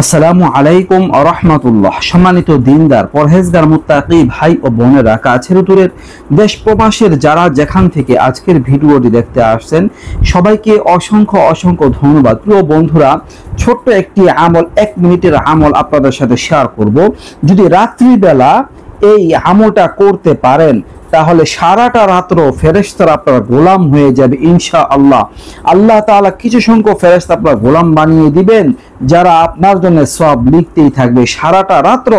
আসসালামু আলাইকুম ওয়া রাহমাতুল্লাহ। সম্মানিত দিনদার পরহেজগার মুত্তাকি ভাই ও বোনেরা, কাছের দূরের দেশ প্রবাসের যারা যেখান থেকে আজকের ভিডিওটি দেখতে আসছেন, সবাইকে অসংখ্য অসংখ্য ধন্যবাদ। প্রিয় বন্ধুরা, ছোট্ট একটি আমল, 1 মিনিটের আমল আপনাদের সাথে শেয়ার করব। যদি রাত্রিবেলা এই আমলটা করতে পারেন তাহলে সারাটা রাত্র ফেরেশতারা আপনার গোলাম হয়ে যাবে ইনশাআল্লাহ। আল্লাহ তাআলা কিছু সংখ্যক ফেরেশতা আপনার গোলাম বানিয়ে দিবেন, যারা আপনার জন্য সওয়াব লিখতেই থাকবে। সারাটা রাত্র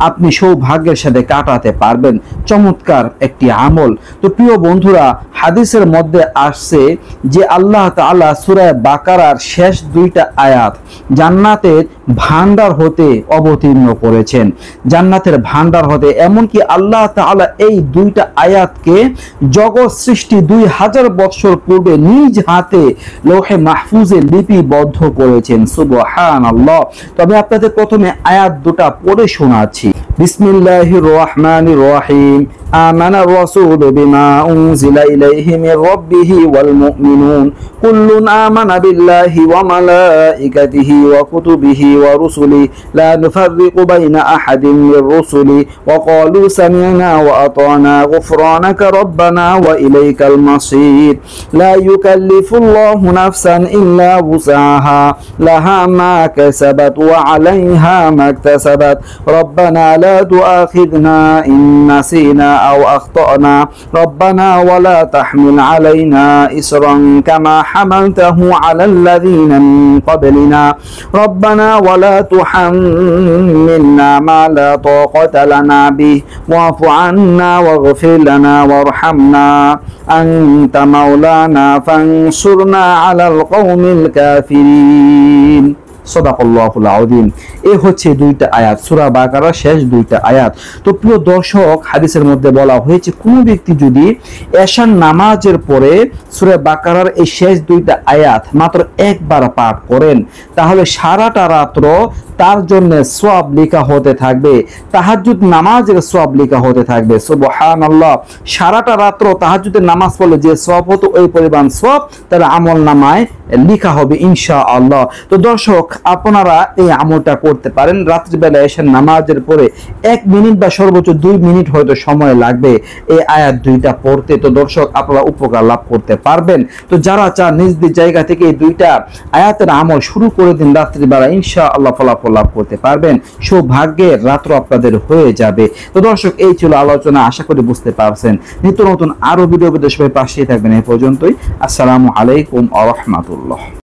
আপনি সৌভাগ্যের সাথে কাটাতে পারবেন। চমৎকার একটি আমল। তো প্রিয় বন্ধুরা, হাদিসের মধ্যে আসছে যে আল্লাহ তাআলা সূরা বাকারার শেষ 2টা আয়াত জান্নাতের ভান্ডার হতে অবতীর্ণ করেছেন। জান্নাতের ভান্ডার হতে, এমনকি আল্লাহ তাআলা এই 2টা আয়াতকে জগৎ সৃষ্টি 2000 বছর পূর্বে নিজ হাতে লৌহে মাহফুজে লিপিবদ্ধ করেছেন। সুবহানাল্লাহ। তবে আপনাদের প্রথমে আয়াত 2টা পড়ে শোনাচ্ছি। বিসমিল্লাহির রহমানির রহিম। آمن الرسول بما أنزل إليه من ربه والمؤمنون كل آمن بالله وملائكته وكتبه ورسله لا نفرق بين أحد من رسله وقالوا سمعنا وأطعنا غفرانك ربنا وإليك المصير لا يكلف الله نفسا إلا وسعها لها ما كسبت وعليها ما اكتسبت ربنا لا تؤاخذنا إن نسينا أو أخطأنا ربنا ولا تحمل علينا إصرا كما حملته على الذين من قبلنا ربنا ولا تحملنا ما لا طاقة لنا به واعف عنا واغفر لنا وارحمنا أنت مولانا فانصرنا على القوم الكافرين। সাদাকাল্লাহুল আযীম। এই হচ্ছে 2টা আয়াত, সূরা বাকারার শেষ 2টা আয়াত। তো প্রিয় দর্শক, হাদিসের মধ্যে বলা হয়েছে কোন ব্যক্তি যদি এশার নামাজের পরে সূরা বাকারার এই শেষ 2টা আয়াত মাত্র একবার পাঠ করেন, তাহলে সারাটা রাত্র তার জন্য সওয়াব লেখা হতে থাকবে। তাহাজ্জুদ নামাজের সওয়াব লেখা হতে থাকবে। সুবহানাল্লাহ। সারাটা রাত্র তাহাজ্জুদের নামাজ পড়লে যে সওয়াব হতো ওই পরিমাণ সওয়াব তার আমলনামায় লেখা হবে ইনশাআল্লাহ। তো দর্শক, আপনারা এই আমলটা করতে পারেন। রাত্রিবেলা এসে নামাজের পরে 1 মিনিট বা সর্বোচ্চ 2 মিনিট হয়তো সময় লাগবে এই আয়াত 2টা পড়তে। তো দর্শক, আপনারা উপকার লাভ করতে পারবেন। তো যারা চান নিজ নিজ জায়গা থেকে এই 2টা আয়াতের আমল শুরু করে দিন রাত্রিবেলা, ইনশাআল্লাহ ফলাফল লাভ করতে পারবেন। সৌভাগ্যের রাত্র আপনাদের হয়ে যাবে। তো দর্শক, এই ছিল আলোচনা। আশা করি বুঝতে পারছেন। নিত্য নতুন আরো ভিডিও পেতে সবাই পাশেই থাকবেন। এই পর্যন্তই। আসসালামু আলাইকুম ওয়া রাহমাতুল্লাহ।